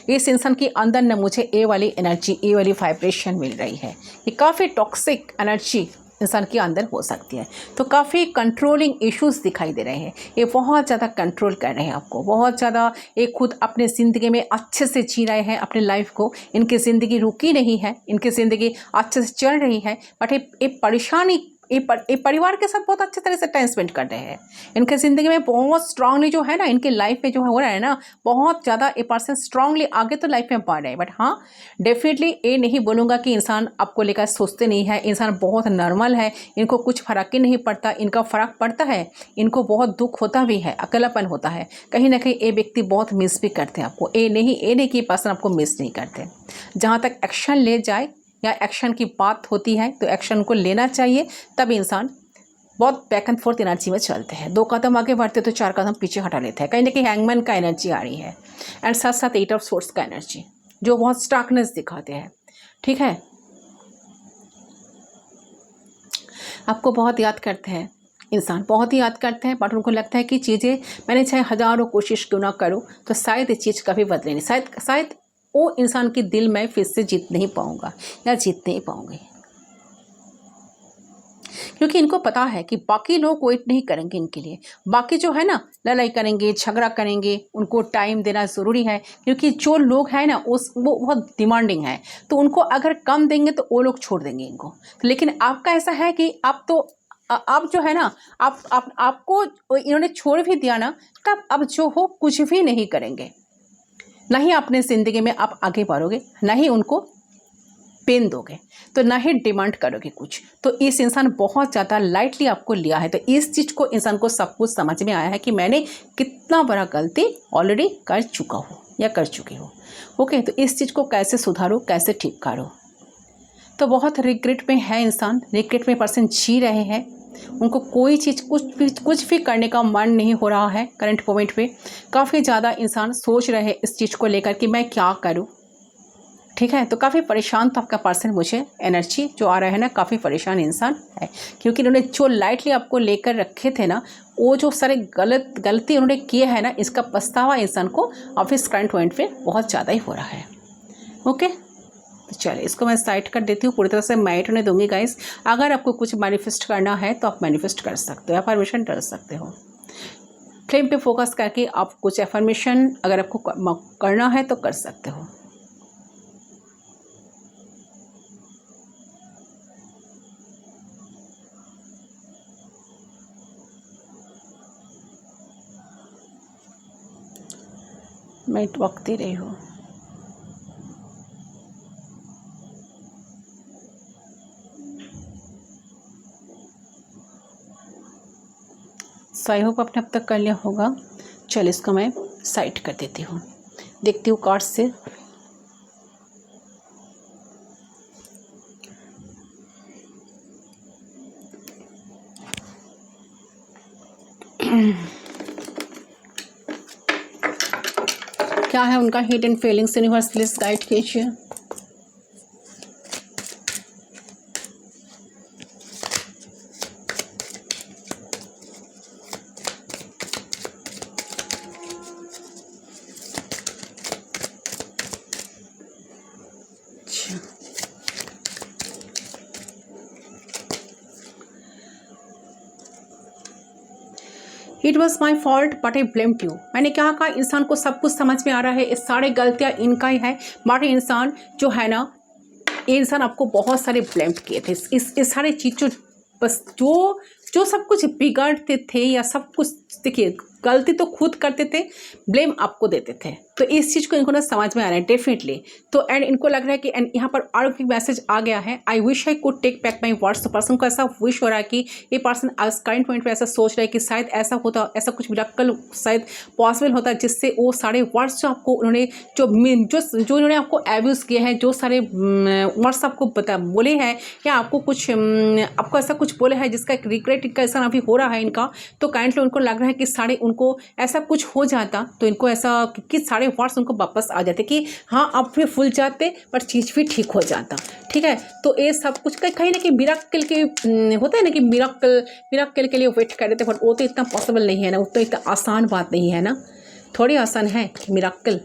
इस इंसान के अंदर न मुझे ए वाली एनर्जी, ए वाली वाइब्रेशन मिल रही है। ये काफ़ी टॉक्सिक एनर्जी इंसान के अंदर हो सकती है। तो काफ़ी कंट्रोलिंग इश्यूज दिखाई दे रहे हैं। ये बहुत ज़्यादा कंट्रोल कर रहे हैं आपको, बहुत ज़्यादा। ये खुद अपने ज़िंदगी में अच्छे से जी रहे हैं अपने लाइफ को। इनकी ज़िंदगी रुकी नहीं है, इनकी ज़िंदगी अच्छे से चल रही है। बट ये परेशानी, ये परिवार के साथ बहुत अच्छे तरह से टाइम स्पेंड कर रहे हैं। इनके ज़िंदगी में बहुत स्ट्रांगली जो है ना, इनके लाइफ में जो हो रहा है ना, बहुत ज़्यादा ये पर्सन स्ट्रांगली आगे तो लाइफ में बढ़ रहे हैं। बट हाँ, डेफिनेटली ये नहीं बोलूँगा कि इंसान आपको लेकर सोचते नहीं है। इंसान बहुत नॉर्मल है, इनको कुछ फ़र्क ही नहीं पड़ता। इनका फ़र्क पड़ता है, इनको बहुत दुख होता भी है, अकेलापन होता है। कहीं ना कहीं ये व्यक्ति बहुत मिस भी करते हैं आपको। ये नहीं कि पर्सन आपको मिस नहीं करते। जहाँ तक एक्शन ले जाए या एक्शन की बात होती है, तो एक्शन को लेना चाहिए। तब इंसान बहुत बैक एंड फोर्थ एनर्जी में चलते हैं। 2 कदम आगे बढ़ते तो 4 कदम पीछे हटा लेते हैं। कहीं ना कहीं हैंगमैन का एनर्जी आ रही है, एंड साथ साथ 8 ऑफ सोर्स का एनर्जी, जो बहुत स्टार्कनेस दिखाते हैं। ठीक है, आपको बहुत याद करते हैं इंसान, बहुत ही याद करते हैं। बट उनको लगता है कि चीज़ें मैंने चाहे हज़ारों कोशिश क्यों ना करूँ, तो शायद ये चीज़ कभी बदले नहीं। शायद वो इंसान के दिल में फिर से जीत नहीं पाऊँगा या जीत नहीं पाऊँगी, क्योंकि इनको पता है कि बाकी लोग वेट नहीं करेंगे इनके लिए। बाकी जो है ना, लड़ाई करेंगे, झगड़ा करेंगे, उनको टाइम देना ज़रूरी है। क्योंकि जो लोग हैं ना, वो बहुत डिमांडिंग है, तो उनको अगर कम देंगे तो वो लोग छोड़ देंगे इनको। लेकिन आपका ऐसा है कि आप जो है ना, आपको इन्होंने छोड़ भी दिया ना, तब अब जो हो कुछ भी नहीं करेंगे। ना ही अपने ज़िंदगी में आप आगे बढ़ोगे, ना ही उनको पेन दोगे, तो ना ही डिमांड करोगे कुछ। तो इस इंसान बहुत ज़्यादा लाइटली आपको लिया है। तो इस चीज़ को इंसान को सब कुछ समझ में आया है कि मैंने कितना बड़ा गलती ऑलरेडी कर चुका हूँ या कर चुकी हूँ। ओके, तो इस चीज़ को कैसे सुधारो, कैसे ठीक करो। तो बहुत रिग्रेट में है इंसान, रिग्रेट में पर्सन जी रहे हैं। उनको कोई चीज़ कुछ भी करने का मन नहीं हो रहा है करंट मोमेंट पे। काफ़ी ज़्यादा इंसान सोच रहे हैं इस चीज़ को लेकर कि मैं क्या करूं, ठीक है। तो काफ़ी परेशान तो आपका पर्सन, मुझे एनर्जी जो आ रहा है ना, काफ़ी परेशान इंसान है, क्योंकि इन्होंने जो लाइटली आपको लेकर रखे थे ना, वो जो सारे गलती उन्होंने किए हैं ना, इसका पछतावा इंसान को ऑफिस करंट पॉइंट पे बहुत ज़्यादा ही हो रहा है। ओके, तो चलिए इसको मैं साइड कर देती हूँ, पूरी तरह से मैट होने दूंगी गाइस। अगर आपको कुछ मैनिफेस्ट करना है तो आप मैनिफेस्ट कर सकते हो, अफर्मेशन कर सकते हो। फ्लेम पे फोकस करके आप कुछ अफर्मेशन अगर आपको करना है तो कर सकते हो। मैं वक्त दे रही हूँ। सो आई होप आपने अब तक कर लिया होगा। चल इसको मैं साइड कर देती हूँ, देखती हूँ कार्ड से। क्या है उनका hidden feelings, universe please guide कीजिए। It was my fault but I blamed you. मैंने क्या कहा, इंसान को सब कुछ समझ में आ रहा है, इस सारे गलतियाँ इनका ही है, बट इंसान जो है ना, ये इंसान आपको बहुत सारे ब्लेम्ड किए थे। इस सारे चीज़ जो बस जो सब कुछ बिगाड़ते थे या सब कुछ, देखिए गलती तो खुद करते थे, ब्लेम आपको देते थे। तो इस चीज़ को इनको ना समझ में आ रहा है डेफिनेटली। तो एंड इनको लग रहा है कि एंड यहाँ पर और एक मैसेज आ गया है, I wish I could take back my words. तो पर्सन को ऐसा विश हो रहा है कि ये पर्सन आज करंट पॉइंट पे ऐसा सोच रहा है कि शायद ऐसा होता, ऐसा कुछ मिरेकल शायद पॉसिबल होता है, जिससे वो सारे वर्ड्स जो आपको उन्होंने जो उन्होंने आपको एब्यूज़ किए हैं, जो सारे वर्ड्स आपको बोले हैं, या आपको कुछ आपको ऐसा कुछ बोले हैं जिसका एक रिग्रेट इनका ऐसा अभी हो रहा है इनका। तो काइंडली उनको लग रहा है कि सारे उनको ऐसा कुछ हो जाता तो इनको ऐसा कि सारे वर्ड्स उनको वापस आ जाते कि हाँ अब फिर फूल जाते, पर चीज़ भी ठीक हो जाता। ठीक है, तो ये सब कुछ कहीं ना कहीं मिरेकल के होता है ना, कि मिरेकल के लिए वेट कर रहे थे, पर वो तो इतना पॉसिबल नहीं है ना, वो तो इतना आसान बात नहीं है ना, थोड़ी आसान है मिरेकल।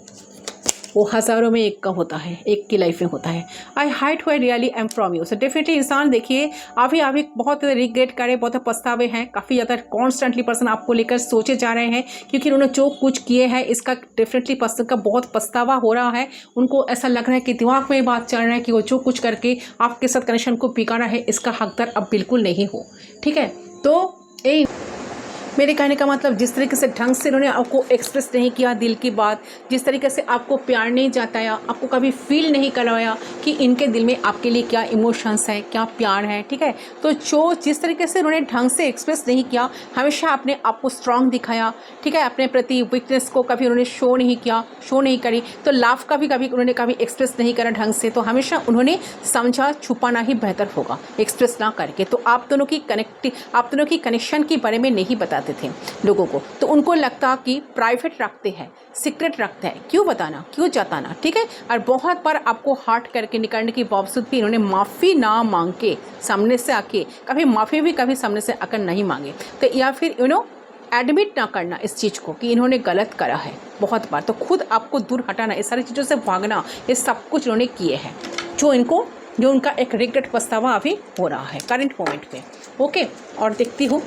वो हज़ारों में एक का होता है, एक की लाइफ में होता है। आई हाइट हुआ really am from you. So definitely इंसान देखिए अभी बहुत रिग्रेट करे, बहुत पछतावे हैं, काफ़ी ज़्यादा कॉन्स्टेंटली पर्सन आपको लेकर सोचे जा रहे हैं, क्योंकि उन्होंने जो कुछ किए हैं इसका डेफिनेटली पर्सन का बहुत पछतावा हो रहा है। उनको ऐसा लग रहा है कि दिमाग में बात चल रहा है कि वो जो कुछ करके आपके साथ कनेक्शन को बिगाड़ा है, इसका हकदार अब बिल्कुल नहीं हो। ठीक है, तो मेरे कहने का मतलब, जिस तरीके से ढंग से उन्होंने आपको एक्सप्रेस नहीं किया दिल की बात, जिस तरीके से आपको प्यार नहीं जताया, आपको कभी फील नहीं करवाया कि इनके दिल में आपके लिए क्या इमोशंस है, क्या प्यार है। ठीक है, तो जो जिस तरीके से उन्होंने ढंग से एक्सप्रेस नहीं किया, हमेशा अपने आप को स्ट्रांग दिखाया। ठीक है, अपने प्रति वीकनेस को कभी उन्होंने शो नहीं करी। तो लव का भी कभी उन्होंने कभी एक्सप्रेस नहीं करा ढंग से, तो हमेशा उन्होंने समझा छुपाना ही बेहतर होगा एक्सप्रेस ना करके। तो आप दोनों की कनेक्शन के बारे में नहीं बताते थे लोगों को, तो उनको लगता कि प्राइवेट रखते हैं, सीक्रेट रखते हैं, क्यों बताना, क्यों जताना। ठीक है, और बहुत बार आपको हार्ट करके निकलने के बावजूद भी इन्होंने माफ़ी ना मांग के सामने से आके, कभी माफ़ी भी कभी सामने से आकर नहीं मांगे, तो या फिर एडमिट ना करना इस चीज़ को कि इन्होंने गलत करा है बहुत बार, तो खुद आपको दूर हटाना, इस सारी चीज़ों से भागना, ये सब कुछ इन्होंने किए हैं, जो उनका एक रिग्रेट पछतावा अभी हो रहा है करंट मोमेंट पे। ओके, और देखती हूँ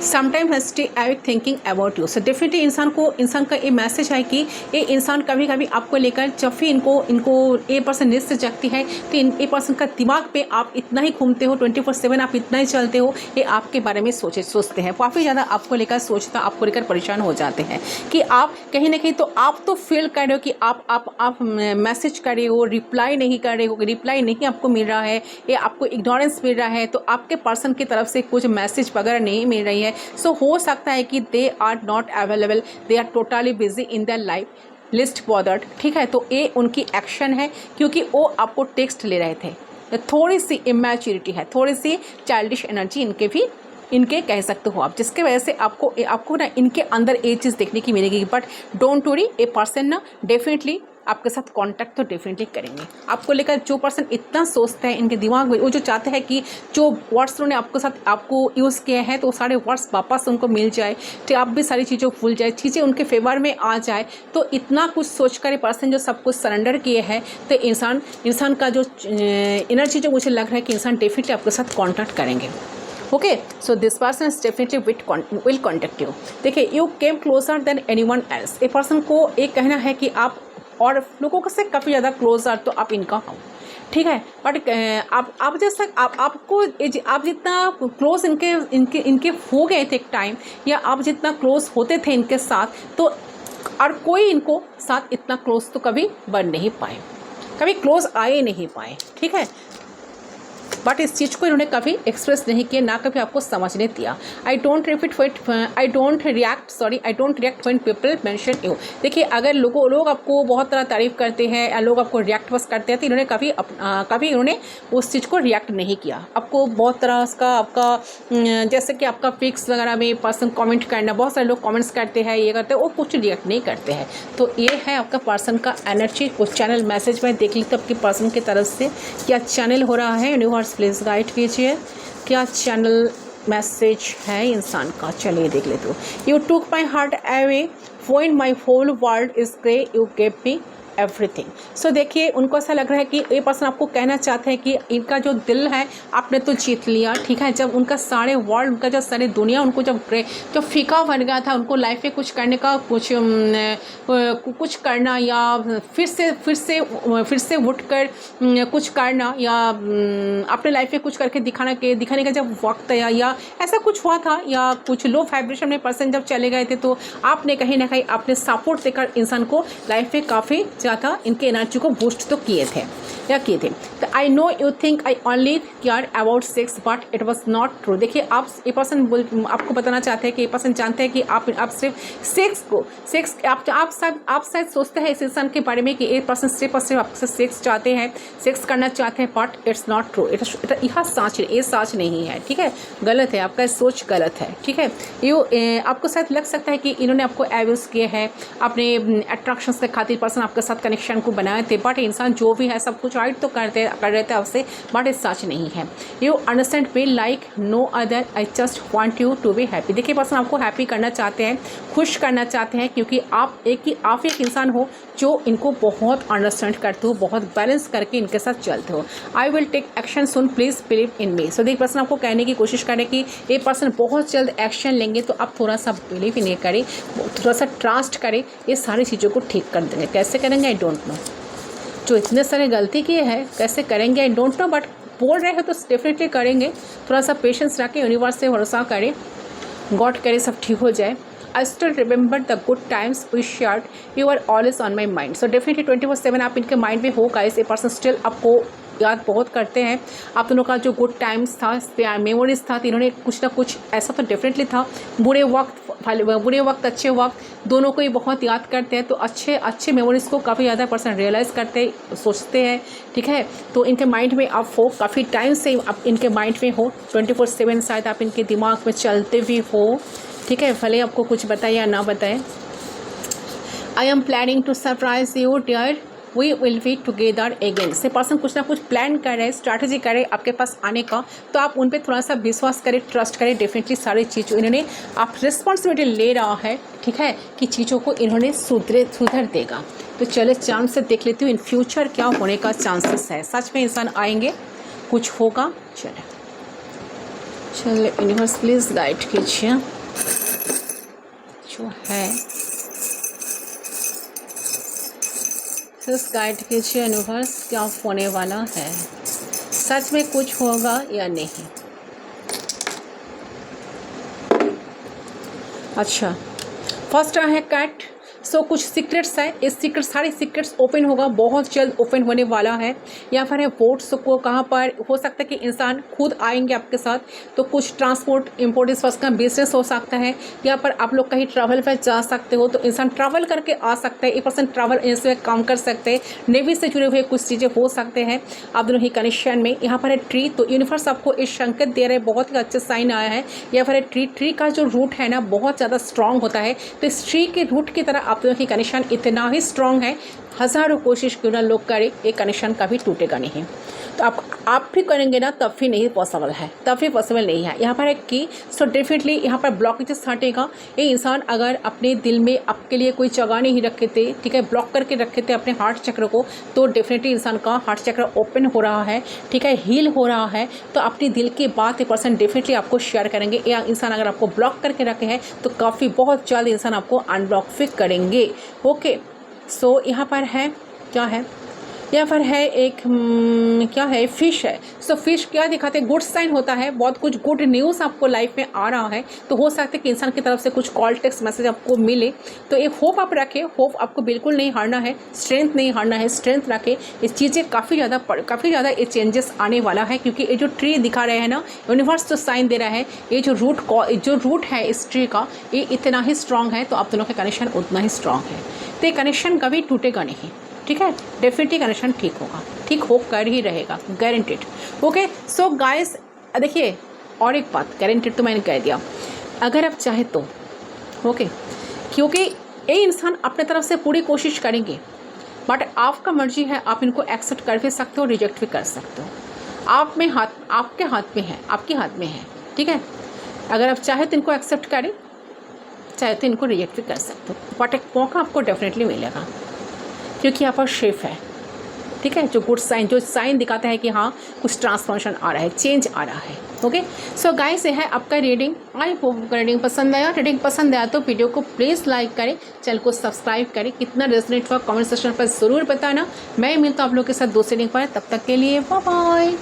sometime stay awake thinking about you. So definitely इंसान का ये मैसेज है कि ये इंसान कभी कभी आपको लेकर, जब भी इनको ये पर्सन नींद से जगती है, तो ये पर्सन का दिमाग पे आप इतना ही घूमते हो, 24/7 आप इतना ही चलते हो, ये आपके बारे में सोचते हैं, काफ़ी ज़्यादा आपको लेकर सोचता, आपको लेकर परेशान हो जाते हैं कि आप कहीं ना कहीं, तो आप तो फील कर रहे हो कि आप मैसेज कर रहे हो, रिप्लाई नहीं कर रहे हो, रिप्लाई नहीं आपको मिल रहा है, या आपको इग्नोरेंस मिल रहा है, तो आपके पर्सन की तरफ से कुछ मैसेज वगैरह नहीं मिल रही है। सो हो सकता है कि they are not available, they are totally busy in their life, least bothered. ठीक है, तो ये उनकी एक्शन है, क्योंकि वो आपको टेक्स्ट ले रहे थे। थोड़ी सी इमेच्योरिटी है, थोड़ी सी चाइल्डिश एनर्जी इनके भी इनके कह सकते हो आप, जिसके वजह से आपको ना इनके अंदर ये चीज़ देखने की मिलेगी। But don't worry, a person ना डेफिनेटली आपके साथ कांटेक्ट तो डेफिनेटली करेंगे। आपको लेकर जो पर्सन इतना सोचते हैं, इनके दिमाग में वो जो चाहते हैं कि जो वर्ड्स उन्होंने आपको यूज़ किए हैं तो सारे वर्ड्स वापस उनको मिल जाए, तो आप भी सारी चीज़ें भूल जाए, चीज़ें उनके फेवर में आ जाए। तो इतना कुछ सोचकर पर्सन जो सब कुछ सरेंडर किए हैं, तो इंसान का जो एनर्जी जो मुझे लग रहा है कि इंसान डेफिनेटली आपके साथ कॉन्टैक्ट करेंगे। Okay, so this person is definitely will contact you. देखिए, you came closer than anyone else. A person को एक कहना है कि आप और लोगों से काफ़ी ज़्यादा क्लोजर तो आप इनका हो, ठीक है। बट आप जैसा आप जितना क्लोज इनके हो गए थे एक टाइम, या आप जितना क्लोज होते थे इनके साथ, तो और कोई इनको साथ इतना क्लोज तो कभी बन नहीं पाए, कभी क्लोज आए नहीं पाए, ठीक है। बट इस चीज़ को इन्होंने कभी एक्सप्रेस नहीं किया, ना कभी आपको समझने दिया। I don't react when people mention you. देखिए, अगर लोग आपको बहुत तरह तारीफ करते हैं या लोग आपको रिएक्ट बस करते हैं, तो इन्होंने कभी इन्होंने उस चीज़ को रिएक्ट नहीं किया। आपको बहुत तरह का आपका जैसे कि आपका पिक्स वगैरह में पर्सन कमेंट करना, बहुत सारे लोग कमेंट्स करते हैं, ये करते हैं, वो कुछ रिएक्ट नहीं करते हैं। तो ये है आपका पर्सन का एनर्जी। कुछ चैनल मैसेज में देख ली तो आपके पर्सन की तरफ से क्या चैनल हो रहा है, यूनिवर्स प्लीज़ गाइड कीजिए, क्या चैनल मैसेज है इंसान का। चलिए देख लेते हो। You took my heart away when my whole world is grey, you gave me everything. So देखिए, उनको ऐसा लग रहा है कि ये पर्सन आपको कहना चाहते हैं कि इनका जो दिल है आपने तो जीत लिया, ठीक है। जब उनका सारे वर्ल्ड, उनका जो सारी दुनिया उनको जब फीका बन गया था, उनको लाइफ में कुछ करने का कुछ करना, या फिर से उठ कर कुछ करना, या अपने लाइफ में कुछ करके दिखाने का जब वक्त आया, या ऐसा कुछ हुआ था, या कुछ लो वाइब्रेशन में पर्सन जब चले गए थे, तो आपने कहीं ना कहीं आपने सपोर्ट देकर इंसान को लाइफ में काफ़ी ज़्यादा इनके एनर्जी को बूस्ट तो किए थे। तो I know you think I only care about sex, but it was not true. देखिए, आप ये पर्सन आपको बताना चाहते हैं कि ये पर्सन जानते हैं कि आप सिर्फ सेक्स आप शायद सोचते हैं इस इंसान के बारे में कि ये पर्सन सिर्फ और सिर्फ आपसे सेक्स चाहते हैं, सेक्स करना चाहते हैं, बट इट्स नॉट ट्रू। यह सच नहीं है, ठीक है। गलत है, आपका सोच गलत है, ठीक है। आपको शायद लग सकता है कि इन्होंने आपको एब्यूज़ किए हैं, अपने अट्रैक्शन के खातिर पर्सन आपके साथ कनेक्शन को बनाए थे, बट इंसान जो भी है सब कुछ राइट तो कर रहे थे आपसे, बट ये सच नहीं है। You understand me like no other, I just want you to be happy. देखिए, पर्सन आपको हैप्पी करना चाहते हैं, खुश करना चाहते हैं, क्योंकि आप एक इंसान हो जो इनको बहुत अंडरस्टैंड करते हो, बहुत बैलेंस करके इनके साथ चलते हो। I will take action soon, please believe in me. So देखिए, पर्सन आपको कहने की कोशिश करें कि ये पर्सन बहुत जल्द एक्शन लेंगे, तो आप थोड़ा सा बिलीव इन्हें करें, थोड़ा सा ट्रस्ट करें, ये सारी चीज़ों को ठीक कर देंगे। कैसे करेंगे आई डोंट नो, जो इतने सारे गलती किए हैं कैसे करेंगे आई डोंट नो, बट बोल रहे हैं तो डेफिनेटली करेंगे। थोड़ा सा पेशेंस रखें, यूनिवर्स से भरोसा करें, गॉड करे सब ठीक हो जाए। I still remember the good times we shared, you are always on my mind. So definitely 24/7 आप इनके माइंड में हो गाइस। ये पर्सन स्टिल आपको याद बहुत करते हैं। आप दोनों का जो गुड टाइम्स था, मेमोरीज था, तो इन्होंने कुछ ना कुछ ऐसा तो डेफिनेटली था। बुरे वक्त अच्छे वक्त दोनों को ही बहुत याद करते हैं, तो अच्छे मेमोरीज को काफ़ी ज़्यादा पर्सन रियलाइज़ करते सोचते हैं, ठीक है। तो इनके माइंड में आप हो, काफ़ी टाइम से आप इनके माइंड में हो, 24/7 शायद आप इनके दिमाग में चलते भी हो, ठीक है, भले आपको कुछ बताए या ना बताए। I am planning to surprise you dear, we will be together again. से पर्सन कुछ ना कुछ प्लान कर रहे हैं, स्ट्रैटेजी कर रहे हैं आपके पास आने का, तो आप उन पर थोड़ा सा विश्वास करें, ट्रस्ट करें। डेफिनेटली सारी चीज़ों इन्होंने आप रिस्पॉन्सिबिलिटी ले रहा है, ठीक है, कि चीज़ों को इन्होंने सुधर देगा। तो चले चांस से देख लेती हूँ इन फ्यूचर क्या होने का चांसेस है। सच में इंसान आएंगे, कुछ होगा। चले यूनिवर्स प्लीज़ गाइड कीजिए, जो है गाइड कीजिए यूनिवर्स, क्या होने वाला है, सच में कुछ होगा या नहीं। अच्छा, फर्स्ट है कैट, सो कुछ सीक्रेट्स है, इस सीक्रेट सारे सीक्रेट्स ओपन होगा, बहुत जल्द ओपन होने वाला है। या फिर है वोट्स को कहाँ पर हो सकता है कि इंसान खुद आएंगे आपके साथ, तो कुछ ट्रांसपोर्ट इम्पोर्ट एक्सपोर्ट का बिजनेस हो सकता है। या पर आप लोग कहीं ट्रैवल पर जा सकते हो, तो इंसान ट्रैवल करके आ सकता है, एक पर्सन ट्रैवल एजेंसी में काम कर सकते हैं, नेवी से जुड़े हुए कुछ चीज़ें हो सकते हैं आप दोनों ही कनेक्शन में। यहाँ पर है ट्री, तो यूनिवर्स आपको एक संकेत दे रहे हैं, बहुत ही अच्छा साइन आया है। या फिर है ट्री का जो रूट है ना बहुत ज़्यादा स्ट्रॉन्ग होता है, तो इस ट्री के रूट की तरह आप दोनों की कनेक्शन इतना ही स्ट्रॉन्ग है, हज़ारों कोशिश क्यों ना लोग करें, ये कनेक्शन कभी टूटेगा नहीं। तो आप भी करेंगे ना तब भी नहीं पॉसिबल है, तब भी पॉसिबल नहीं है। यहाँ पर है कि सो डेफिनेटली यहाँ पर ब्लॉकेजेस हटेगा। ये इंसान अगर अपने दिल में आपके लिए कोई जगह नहीं रखे थे, ठीक है, ब्लॉक करके रखे थे अपने हार्ट चक्र को, तो डेफिनेटली इंसान का हार्ट चक्र ओपन हो रहा है, ठीक है, हील हो रहा है। तो अपने दिल की बात 1% डेफिनेटली आपको शेयर करेंगे। या इंसान अगर आपको ब्लॉक करके रखे हैं तो काफ़ी बहुत जल्द इंसान आपको अनब्लॉक फिर करेंगे। ओके, सो यहाँ पर है क्या है, यहाँ पर है एक क्या है, फिश है। सो फिश क्या दिखाते हैं, गुड साइन होता है, बहुत कुछ गुड न्यूज़ आपको लाइफ में आ रहा है। तो हो सकता है कि इंसान की तरफ से कुछ कॉल टेक्स्ट मैसेज आपको मिले, तो एक होप आप रखें, होप आपको बिल्कुल नहीं हारना है, स्ट्रेंथ नहीं हारना है, स्ट्रेंथ रखें। इस चीज़ें काफ़ी ज़्यादा ये चेंजेस आने वाला है, क्योंकि ये जो ट्री दिखा रहे हैं ना, यूनिवर्स जो साइन दे रहा है, ये जो रूट है इस ट्री का, ये इतना ही स्ट्रॉन्ग है, तो आप दोनों का कनेक्शन उतना ही स्ट्रॉन्ग है। तो ये कनेक्शन कभी टूटेगा नहीं, ठीक है, डेफिनेटली कनेक्शन ठीक होगा, ठीक होकर ही रहेगा, गारंटेड। ओके, सो गाइस देखिए, और एक बात, गारंटेड तो मैंने कह दिया, अगर आप चाहे तो, ओके, क्योंकि ये इंसान अपने तरफ से पूरी कोशिश करेंगे, बट आपका मर्जी है, आप इनको एक्सेप्ट कर भी सकते हो, रिजेक्ट भी कर सकते हो। आपके हाथ में है, आपके हाथ में है, ठीक है। अगर आप चाहे तो इनको एक्सेप्ट करें, चाहे तो इनको रिजेक्ट भी कर सकते हो, बट एक मौका आपको डेफिनेटली मिलेगा, क्योंकि यहाँ पर शेफ है, ठीक है, जो गुड साइन, जो साइन दिखाता है कि हाँ कुछ ट्रांसफॉर्मेशन आ रहा है, चेंज आ रहा है। ओके, सो गाइस ये है आपका रीडिंग। आई होप आपको रीडिंग पसंद आया। रीडिंग पसंद आया तो वीडियो को प्लीज़ लाइक करें, चैनल को सब्सक्राइब करें, कितना रेजोनेट हुआ कमेंट सेक्शन पर ज़रूर बताना। मैं मिलता हूँ आप लोगों के साथ दूसरे लिंक पर, तब तक के लिए बाय बाय।